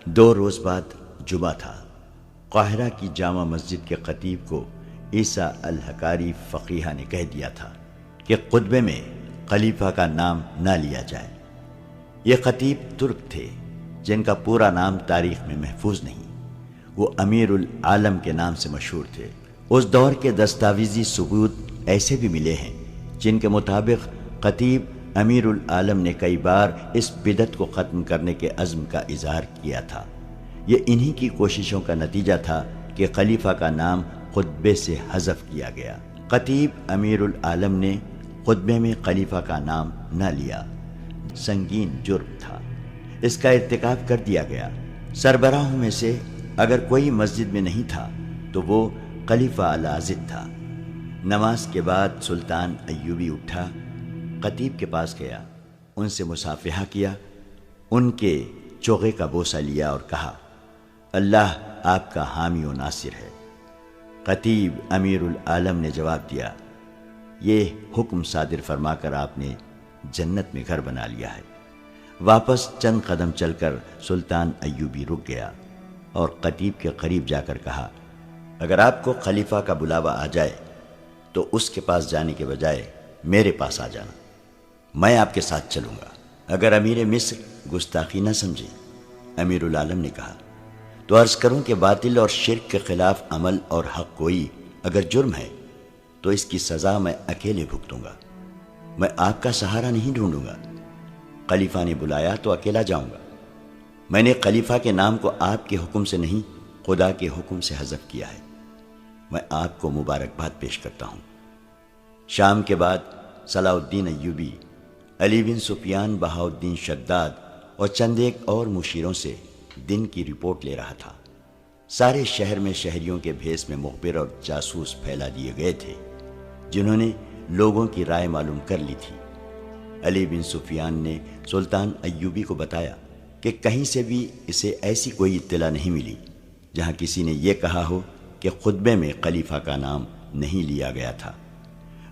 2 روز بعد جمعہ تھا۔ قاہرہ کی جامع مسجد کے خطیب کو عیسیٰ الحکاری فقیہ نے کہہ دیا تھا کہ خطبے میں خلیفہ کا نام نہ لیا جائے۔ یہ خطیب ترک تھے جن کا پورا نام تاریخ میں محفوظ نہیں۔ وہ امیر العالم کے نام سے مشہور تھے۔ اس دور کے دستاویزی ثبوت ایسے بھی ملے ہیں جن کے مطابق خطیب امیر العالم نے کئی بار اس بدعت کو ختم کرنے کے عزم کا اظہار کیا تھا۔ یہ انہی کی کوششوں کا نتیجہ تھا کہ خلیفہ کا نام خطبے سے حذف کیا گیا۔ خطیب امیر العالم نے خطبے میں خلیفہ کا نام نہ لیا۔ سنگین جرم تھا، اس کا ارتکاب کر دیا گیا۔ سربراہوں میں سے اگر کوئی مسجد میں نہیں تھا تو وہ خلیفہ العاضد تھا۔ نماز کے بعد سلطان ایوبی اٹھا، خطیب کے پاس گیا، ان سے مصافحہ کیا، ان کے چوغے کا بوسہ لیا اور کہا، اللہ آپ کا حامی و ناصر ہے۔ خطیب امیر العالم نے جواب دیا، یہ حکم صادر فرما کر آپ نے جنت میں گھر بنا لیا ہے۔ واپس چند قدم چل کر سلطان ایوبی رک گیا اور خطیب کے قریب جا کر کہا، اگر آپ کو خلیفہ کا بلاوا آ جائے تو اس کے پاس جانے کے بجائے میرے پاس آ جانا، میں آپ کے ساتھ چلوں گا۔ اگر امیر مصر گستاخی نہ سمجھے، امیر العالم نے کہا، تو عرض کروں کہ باطل اور شرک کے خلاف عمل اور حق گوئی اگر جرم ہے تو اس کی سزا میں اکیلے بھگتوں گا، میں آپ کا سہارا نہیں ڈھونڈوں گا۔ خلیفہ نے بلایا تو اکیلا جاؤں گا۔ میں نے خلیفہ کے نام کو آپ کے حکم سے نہیں، خدا کے حکم سے حذف کیا ہے۔ میں آپ کو مبارکباد پیش کرتا ہوں۔ شام کے بعد صلاح الدین ایوبی علی بن سفیان، بہاؤالدین شداد اور چند ایک اور مشیروں سے دن کی رپورٹ لے رہا تھا۔ سارے شہر میں شہریوں کے بھیس میں مخبر اور جاسوس پھیلا دیے گئے تھے جنہوں نے لوگوں کی رائے معلوم کر لی تھی۔ علی بن سفیان نے سلطان ایوبی کو بتایا کہ کہیں سے بھی اسے ایسی کوئی اطلاع نہیں ملی جہاں کسی نے یہ کہا ہو کہ خطبے میں خلیفہ کا نام نہیں لیا گیا تھا۔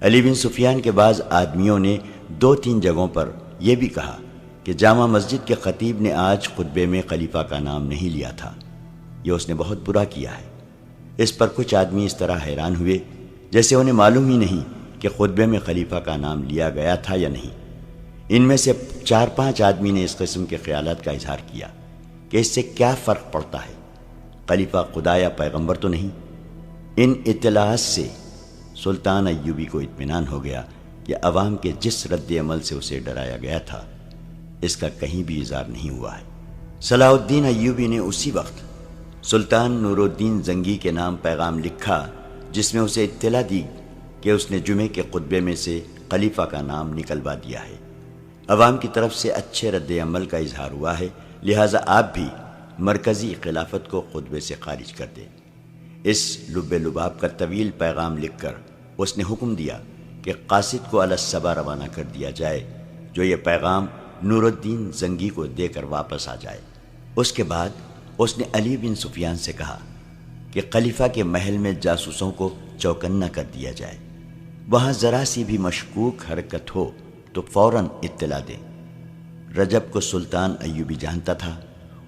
علی بن سفیان کے بعض آدمیوں نے 2-3 جگہوں پر یہ بھی کہا کہ جامع مسجد کے خطیب نے آج خطبے میں خلیفہ کا نام نہیں لیا تھا، یہ اس نے بہت برا کیا ہے۔ اس پر کچھ آدمی اس طرح حیران ہوئے جیسے انہیں معلوم ہی نہیں کہ خطبے میں خلیفہ کا نام لیا گیا تھا یا نہیں۔ ان میں سے 4-5 آدمی نے اس قسم کے خیالات کا اظہار کیا کہ اس سے کیا فرق پڑتا ہے، خلیفہ خدا یا پیغمبر تو نہیں۔ ان اطلاعات سے سلطان ایوبی کو اطمینان ہو گیا کہ عوام کے جس رد عمل سے اسے ڈرایا گیا تھا اس کا کہیں بھی اظہار نہیں ہوا ہے۔ صلاح الدین ایوبی نے اسی وقت سلطان نور الدین زنگی کے نام پیغام لکھا جس میں اسے اطلاع دی کہ اس نے جمعے کے خطبے میں سے خلیفہ کا نام نکلوا دیا ہے۔ عوام کی طرف سے اچھے رد عمل کا اظہار ہوا ہے، لہٰذا آپ بھی مرکزی خلافت کو خطبے سے خارج کر دیں۔ اس لب لباب کا طویل پیغام لکھ کر اس نے حکم دیا کہ قاصد کو علی الصبا روانہ کر دیا جائے جو یہ پیغام نور الدین زنگی کو دے کر واپس آ جائے۔ اس کے بعد اس نے علی بن سفیان سے کہا کہ خلیفہ کے محل میں جاسوسوں کو چوکنا کر دیا جائے، وہاں ذرا سی بھی مشکوک حرکت ہو تو فوراً اطلاع دیں۔ رجب کو سلطان ایوبی جانتا تھا،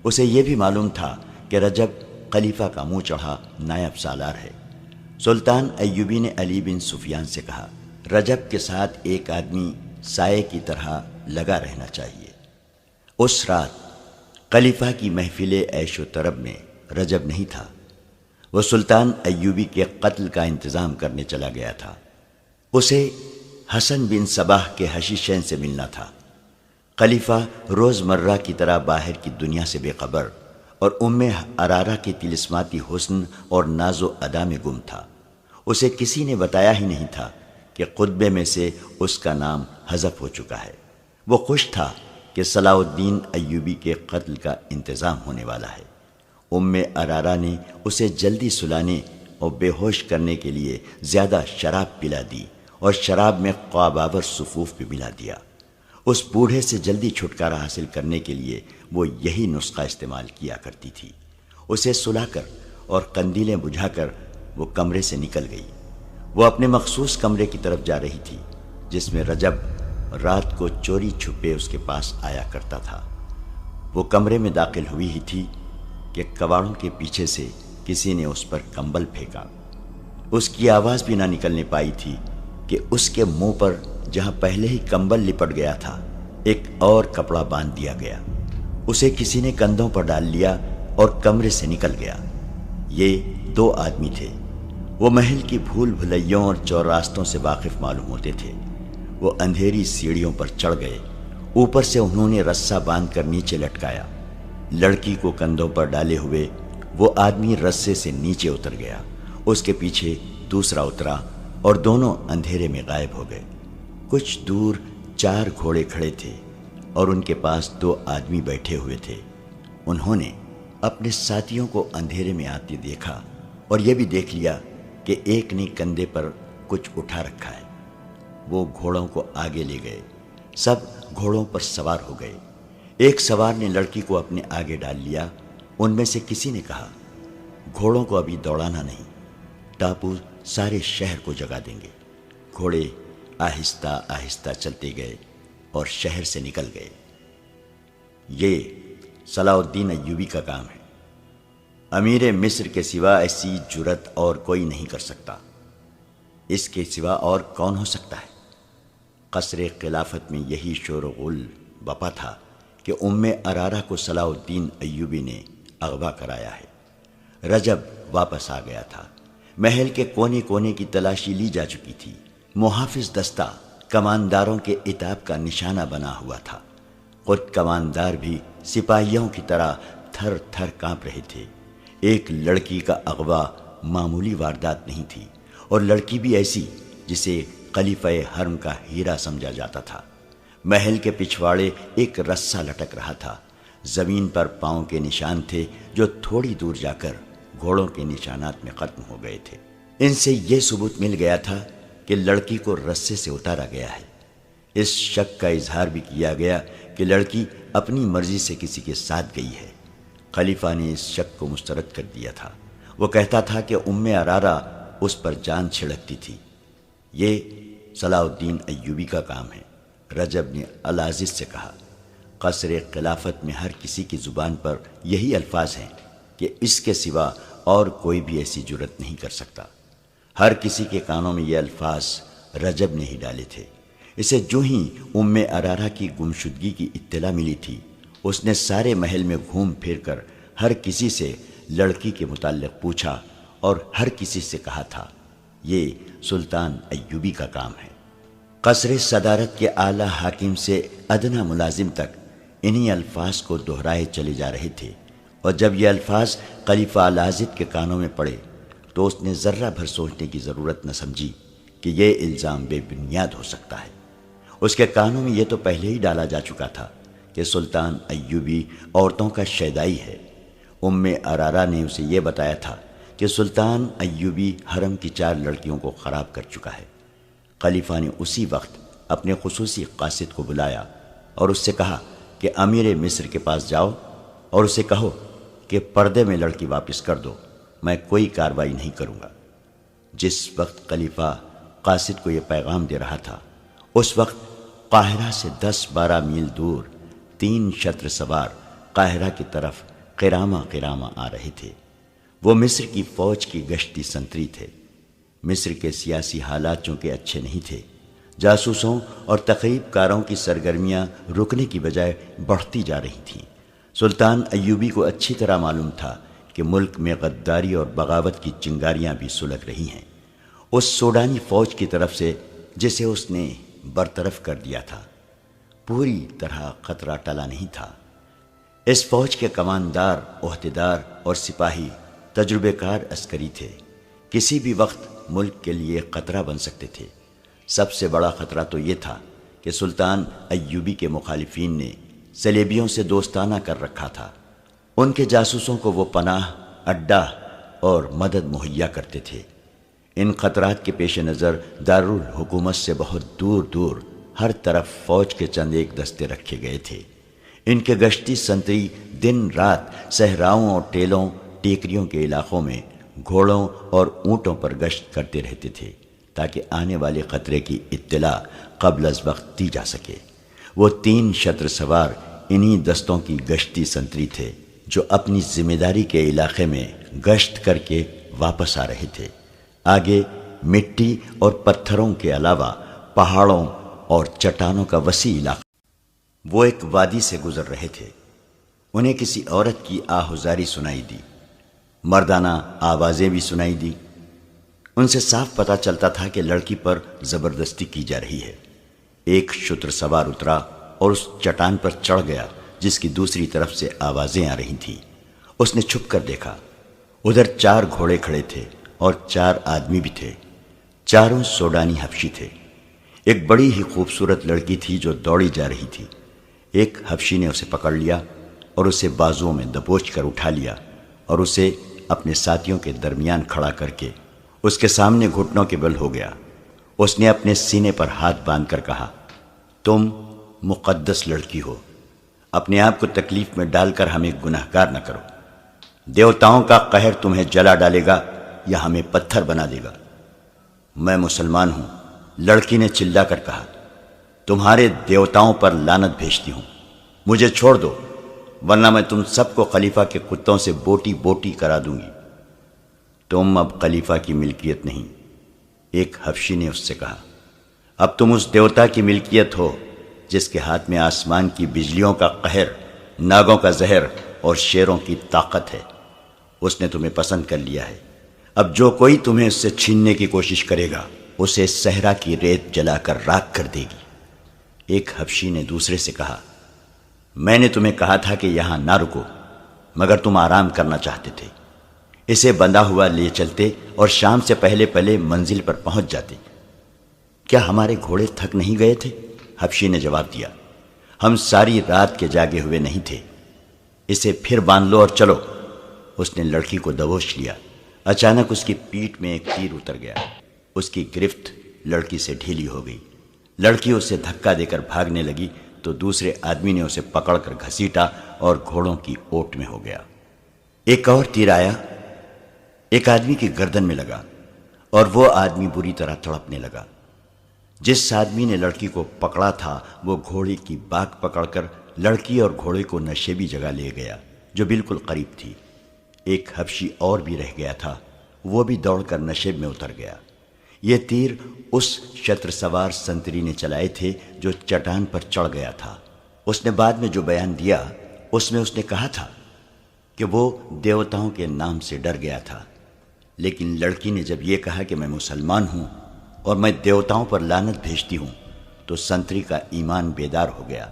اسے یہ بھی معلوم تھا کہ رجب خلیفہ کا منہ چڑھا نائب سالار ہے۔ سلطان ایوبی نے علی بن سفیان سے کہا، رجب کے ساتھ ایک آدمی سائے کی طرح لگا رہنا چاہیے۔ اس رات خلیفہ کی محفل عیش و طرب میں رجب نہیں تھا، وہ سلطان ایوبی کے قتل کا انتظام کرنے چلا گیا تھا۔ اسے حسن بن صباح کے حشیشین سے ملنا تھا۔ خلیفہ روز مرہ کی طرح باہر کی دنیا سے بے خبر اور ام ارارہ کی طلسماتی حسن اور ناز و ادا میں گم تھا۔ اسے کسی نے بتایا ہی نہیں تھا کہ خطبے میں سے اس کا نام حذف ہو چکا ہے۔ وہ خوش تھا کہ صلاح الدین ایوبی کے قتل کا انتظام ہونے والا ہے۔ ام ارارہ نے اسے جلدی سلانے اور بے ہوش کرنے کے لیے زیادہ شراب پلا دی اور شراب میں خواب آور صفوف بھی ملا دیا۔ اس بوڑھے سے جلدی چھٹکارا حاصل کرنے کے لیے وہ یہی نسخہ استعمال کیا کرتی تھی۔ اسے سلا کر اور قندیلیں بجھا کر وہ کمرے سے نکل گئی۔ وہ اپنے مخصوص کمرے کی طرف جا رہی تھی جس میں رجب رات کو چوری چھپے اس کے پاس آیا کرتا تھا۔ وہ کمرے میں داخل ہوئی ہی تھی کہ کواڑوں کے پیچھے سے کسی نے اس پر کمبل پھینکا۔ اس کی آواز بھی نہ نکلنے پائی تھی کہ اس کے منہ پر جہاں پہلے ہی کمبل لپٹ گیا تھا ایک اور کپڑا باندھ دیا گیا۔ اسے کسی نے کندھوں پر ڈال لیا اور کمرے سے نکل گیا۔ یہ 2 آدمی تھے۔ وہ محل کی بھول بھلیوں اور چور راستوں سے واقف معلوم ہوتے تھے۔ وہ اندھیری سیڑھیوں پر چڑھ گئے۔ اوپر سے انہوں نے رسا باندھ کر نیچے لٹکایا۔ لڑکی کو کندھوں پر ڈالے ہوئے وہ آدمی رسے سے نیچے اتر گیا۔ اس کے پیچھے دوسرا اترا اور دونوں اندھیرے میں غائب ہو گئے۔ کچھ دور 4 گھوڑے کھڑے تھے اور ان کے پاس 2 آدمی بیٹھے ہوئے تھے۔ انہوں نے اپنے ساتھیوں کو اندھیرے میں آتے دیکھا اور یہ بھی دیکھ لیا کہ ایک نے کندھے پر کچھ اٹھا رکھا ہے۔ وہ گھوڑوں کو آگے لے گئے۔ سب گھوڑوں پر سوار ہو گئے۔ ایک سوار نے لڑکی کو اپنے آگے ڈال لیا۔ ان میں سے کسی نے کہا، گھوڑوں کو ابھی دوڑانا نہیں، ٹاپو سارے شہر کو جگا دیں گے۔ گھوڑے آہستہ آہستہ چلتے گئے اور شہر سے نکل گئے۔ یہ صلاح الدین ایوبی کا کام ہے۔ امیر مصر کے سوا ایسی جرت اور کوئی نہیں کر سکتا۔ اس کے سوا اور کون ہو سکتا ہے؟ قصر خلافت میں یہی شور و غل بپا تھا کہ ارارہ کو صلاح الدین ایوبی نے اغوا کرایا ہے۔ رجب واپس آ گیا تھا۔ محل کے کونے کونے کی تلاشی لی جا چکی تھی۔ محافظ دستہ کمانداروں کے عتاب کا نشانہ بنا ہوا تھا۔ خود کماندار بھی سپاہیوں کی طرح تھر تھر کانپ رہے تھے۔ ایک لڑکی کا اغوا معمولی واردات نہیں تھی، اور لڑکی بھی ایسی جسے خلیفہ حرم کا ہیرا سمجھا جاتا تھا۔ محل کے پچھواڑے ایک رسا لٹک رہا تھا۔ زمین پر پاؤں کے نشان تھے جو تھوڑی دور جا کر گھوڑوں کے نشانات میں ختم ہو گئے تھے۔ ان سے یہ ثبوت مل گیا تھا کہ لڑکی کو رسے سے اتارا گیا ہے۔ اس شک کا اظہار بھی کیا گیا کہ لڑکی اپنی مرضی سے کسی کے ساتھ گئی ہے۔ خلیفہ نے اس شک کو مسترد کر دیا تھا۔ وہ کہتا تھا کہ ارارہ اس پر جان چھڑکتی تھی۔ یہ صلاح الدین ایوبی کا کام ہے۔ رجب نے العزیز سے کہا، قصر خلافت میں ہر کسی کی زبان پر یہی الفاظ ہیں کہ اس کے سوا اور کوئی بھی ایسی جرت نہیں کر سکتا۔ ہر کسی کے کانوں میں یہ الفاظ رجب نے ہی ڈالے تھے۔ اسے جو ہی ارارہ کی گمشدگی کی اطلاع ملی تھی، اس نے سارے محل میں گھوم پھر کر ہر کسی سے لڑکی کے متعلق پوچھا اور ہر کسی سے کہا تھا، یہ سلطان ایوبی کا کام ہے۔ قصر صدارت کے اعلیٰ حاکم سے ادنا ملازم تک انہی الفاظ کو دہرائے چلے جا رہے تھے، اور جب یہ الفاظ خلیفہ العازد کے کانوں میں پڑے تو اس نے ذرہ بھر سوچنے کی ضرورت نہ سمجھی کہ یہ الزام بے بنیاد ہو سکتا ہے۔ اس کے کانوں میں یہ تو پہلے ہی ڈالا جا چکا تھا کہ سلطان ایوبی عورتوں کا شیدائی ہے۔ ارارہ نے اسے یہ بتایا تھا کہ سلطان ایوبی حرم کی 4 لڑکیوں کو خراب کر چکا ہے۔ خلیفہ نے اسی وقت اپنے خصوصی قاصد کو بلایا اور اس سے کہا کہ امیر مصر کے پاس جاؤ اور اسے کہو کہ پردے میں لڑکی واپس کر دو، میں کوئی کارروائی نہیں کروں گا۔ جس وقت خلیفہ قاصد کو یہ پیغام دے رہا تھا، اس وقت قاہرہ سے 10-12 میل دور 3 شتر سوار قاہرہ کی طرف قرامہ آ رہے تھے۔ وہ مصر کی فوج کی گشتی سنتری تھے۔ مصر کے سیاسی حالات چونکہ اچھے نہیں تھے، جاسوسوں اور تخریب کاروں کی سرگرمیاں رکنے کی بجائے بڑھتی جا رہی تھیں۔ سلطان ایوبی کو اچھی طرح معلوم تھا کہ ملک میں غداری اور بغاوت کی چنگاریاں بھی سلگ رہی ہیں۔ اس سوڈانی فوج کی طرف سے جسے اس نے برطرف کر دیا تھا، پوری طرح خطرہ ٹلا نہیں تھا۔ اس فوج کے کماندار، عہدیدار اور سپاہی تجربے کار عسکری تھے، کسی بھی وقت ملک کے لیے خطرہ بن سکتے تھے۔ سب سے بڑا خطرہ تو یہ تھا کہ سلطان ایوبی کے مخالفین نے صلیبیوں سے دوستانہ کر رکھا تھا۔ ان کے جاسوسوں کو وہ پناہ، اڈہ اور مدد مہیا کرتے تھے۔ ان خطرات کے پیش نظر دارالحکومت سے بہت دور دور ہر طرف فوج کے چند ایک دستے رکھے گئے تھے۔ ان کے گشتی سنتری دن رات صحراؤں اور ٹیلوں ٹیکریوں کے علاقوں میں گھوڑوں اور اونٹوں پر گشت کرتے رہتے تھے تاکہ آنے والے خطرے کی اطلاع قبل از وقت دی جا سکے۔ وہ 3 شتر سوار انہی دستوں کی گشتی سنتری تھے جو اپنی ذمہ داری کے علاقے میں گشت کر کے واپس آ رہے تھے۔ آگے مٹی اور پتھروں کے علاوہ پہاڑوں اور چٹانوں کا وسیع علاقہ۔ وہ ایک وادی سے گزر رہے تھے۔ انہیں کسی عورت کی آہوزاری سنائی دی، مردانہ آوازیں بھی سنائی دی۔ ان سے صاف پتہ چلتا تھا کہ لڑکی پر زبردستی کی جا رہی ہے۔ ایک شتر سوار اترا اور اس چٹان پر چڑھ گیا جس کی دوسری طرف سے آوازیں آ رہی تھیں۔ اس نے چھپ کر دیکھا، ادھر 4 گھوڑے کھڑے تھے اور 4 آدمی بھی تھے، چاروں سوڈانی حبشی تھے۔ ایک بڑی ہی خوبصورت لڑکی تھی جو دوڑی جا رہی تھی۔ ایک حبشی نے اسے پکڑ لیا اور اسے بازوؤں میں دبوچ کر اٹھا لیا اور اسے اپنے ساتھیوں کے درمیان کھڑا کر کے اس کے سامنے گھٹنوں کے بل ہو گیا۔ اس نے اپنے سینے پر ہاتھ باندھ کر کہا، تم مقدس لڑکی ہو، اپنے آپ کو تکلیف میں ڈال کر ہمیں گنہگار نہ کرو۔ دیوتاؤں کا قہر تمہیں جلا ڈالے گا یا ہمیں پتھر بنا دے گا۔ میں مسلمان ہوں، لڑکی نے چلا کر کہا، تمہارے دیوتاؤں پر لعنت بھیجتی ہوں، مجھے چھوڑ دو ورنہ میں تم سب کو خلیفہ کے کتوں سے بوٹی بوٹی کرا دوں گی۔ تم اب خلیفہ کی ملکیت نہیں، ایک حبشی نے اس سے کہا، اب تم اس دیوتا کی ملکیت ہو جس کے ہاتھ میں آسمان کی بجلیوں کا قہر، ناگوں کا زہر اور شیروں کی طاقت ہے۔ اس نے تمہیں پسند کر لیا ہے، اب جو کوئی تمہیں اس سے چھیننے کی کوشش کرے گا اسے صحرا کی ریت جلا کر راکھ کر دے گی۔ ایک حبشی نے دوسرے سے کہا، میں نے تمہیں کہا تھا کہ یہاں نہ رکو مگر تم آرام کرنا چاہتے تھے، اسے بندھا ہوا لے چلتے اور شام سے پہلے پہلے منزل پر پہنچ جاتے۔ کیا ہمارے گھوڑے تھک نہیں گئے تھے؟ حبشی نے جواب دیا، ہم ساری رات کے جاگے ہوئے نہیں تھے، اسے پھر باندھ لو اور چلو۔ اس نے لڑکی کو دبوچ لیا۔ اچانک اس کی پیٹھ میں ایک تیر اتر گیا، اس کی گرفت لڑکی سے ڈھیلی ہو گئی۔ لڑکی اسے دھکا دے کر بھاگنے لگی تو دوسرے آدمی نے اسے پکڑ کر گھسیٹا اور گھوڑوں کی اوٹ میں ہو گیا۔ ایک اور تیر آیا، ایک آدمی کی گردن میں لگا اور وہ آدمی بری طرح تڑپنے لگا۔ جس آدمی نے لڑکی کو پکڑا تھا وہ گھوڑے کی باک پکڑ کر لڑکی اور گھوڑے کو نشیبی جگہ لے گیا جو بالکل قریب تھی۔ ایک حبشی اور بھی رہ گیا تھا، وہ بھی دوڑ کر نشیب میں اتر گیا۔ یہ تیر اس شتر سوار سنتری نے چلائے تھے جو چٹان پر چڑھ گیا تھا۔ اس نے بعد میں جو بیان دیا اس میں اس نے کہا تھا کہ وہ دیوتاؤں کے نام سے ڈر گیا تھا، لیکن لڑکی نے جب یہ کہا کہ میں مسلمان ہوں اور میں دیوتاؤں پر لعنت بھیجتی ہوں تو سنتری کا ایمان بیدار ہو گیا۔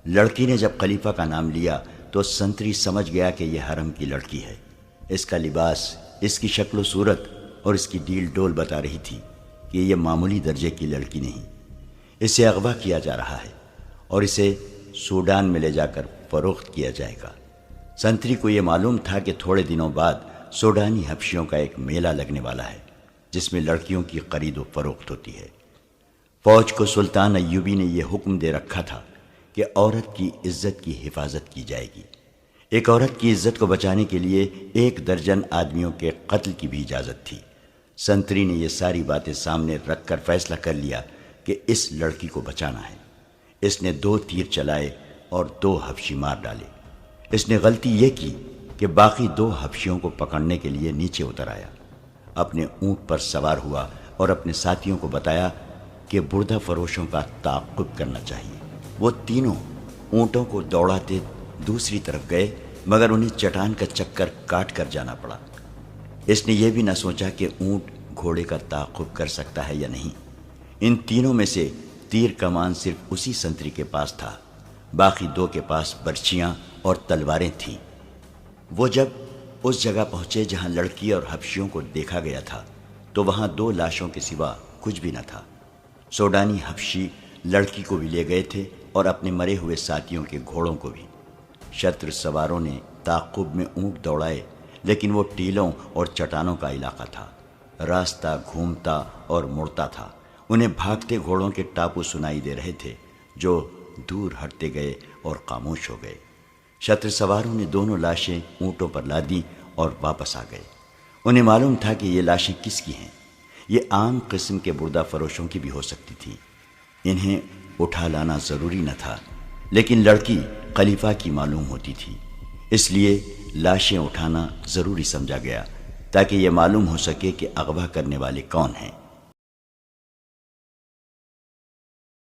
لڑکی نے جب خلیفہ کا نام لیا تو سنتری سمجھ گیا کہ یہ حرم کی لڑکی ہے۔ اس کا لباس، اس کی شکل و صورت اور اس کی ڈیل ڈول بتا رہی تھی کہ یہ معمولی درجے کی لڑکی نہیں، اسے اغوا کیا جا رہا ہے اور اسے سوڈان میں لے جا کر فروخت کیا جائے گا۔ سنتری کو یہ معلوم تھا کہ تھوڑے دنوں بعد سوڈانی حبشیوں کا ایک میلہ لگنے والا ہے جس میں لڑکیوں کی خرید و فروخت ہوتی ہے۔ فوج کو سلطان ایوبی نے یہ حکم دے رکھا تھا کہ عورت کی عزت کی حفاظت کی جائے گی۔ ایک عورت کی عزت کو بچانے کے لیے 1 درجن آدمیوں کے قتل کی بھی اجازت تھی۔ سنتری نے یہ ساری باتیں سامنے رکھ کر فیصلہ کر لیا کہ اس لڑکی کو بچانا ہے۔ اس نے 2 تیر چلائے اور 2 حبشی مار ڈالے۔ اس نے غلطی یہ کی کہ باقی 2 حبشیوں کو پکڑنے کے لیے نیچے اتر آیا، اپنے اونٹ پر سوار ہوا اور اپنے ساتھیوں کو بتایا کہ بردہ فروشوں کا تعاقب کرنا چاہیے۔ وہ تینوں اونٹوں کو دوڑاتے دوسری طرف گئے مگر انہیں چٹان کا چکر کاٹ کر جانا پڑا۔ اس نے یہ بھی نہ سوچا کہ اونٹ گھوڑے کا تعاقب کر سکتا ہے یا نہیں۔ ان تینوں میں سے تیر کمان صرف اسی سنتری کے پاس تھا، باقی 2 کے پاس برچیاں اور تلواریں تھیں۔ وہ جب اس جگہ پہنچے جہاں لڑکی اور حبشیوں کو دیکھا گیا تھا تو وہاں 2 لاشوں کے سوا کچھ بھی نہ تھا۔ سوڈانی حبشی لڑکی کو بھی لے گئے تھے اور اپنے مرے ہوئے ساتھیوں کے گھوڑوں کو بھی۔ شتر سواروں نے تعاقب میں اونٹ دوڑائے لیکن وہ ٹیلوں اور چٹانوں کا علاقہ تھا، راستہ گھومتا اور مڑتا تھا۔ انہیں بھاگتے گھوڑوں کے ٹاپو سنائی دے رہے تھے جو دور ہٹتے گئے اور خاموش ہو گئے۔ شتر سواروں نے دونوں لاشیں اونٹوں پر لادیں اور واپس آ گئے۔ انہیں معلوم تھا کہ یہ لاشیں کس کی ہیں، یہ عام قسم کے بردہ فروشوں کی بھی ہو سکتی تھی۔ انہیں اٹھا لانا ضروری نہ تھا، لیکن لڑکی خلیفہ کی معلوم ہوتی تھی، اس لیے لاشیں اٹھانا ضروری سمجھا گیا تاکہ یہ معلوم ہو سکے کہ اغوا کرنے والے کون ہیں۔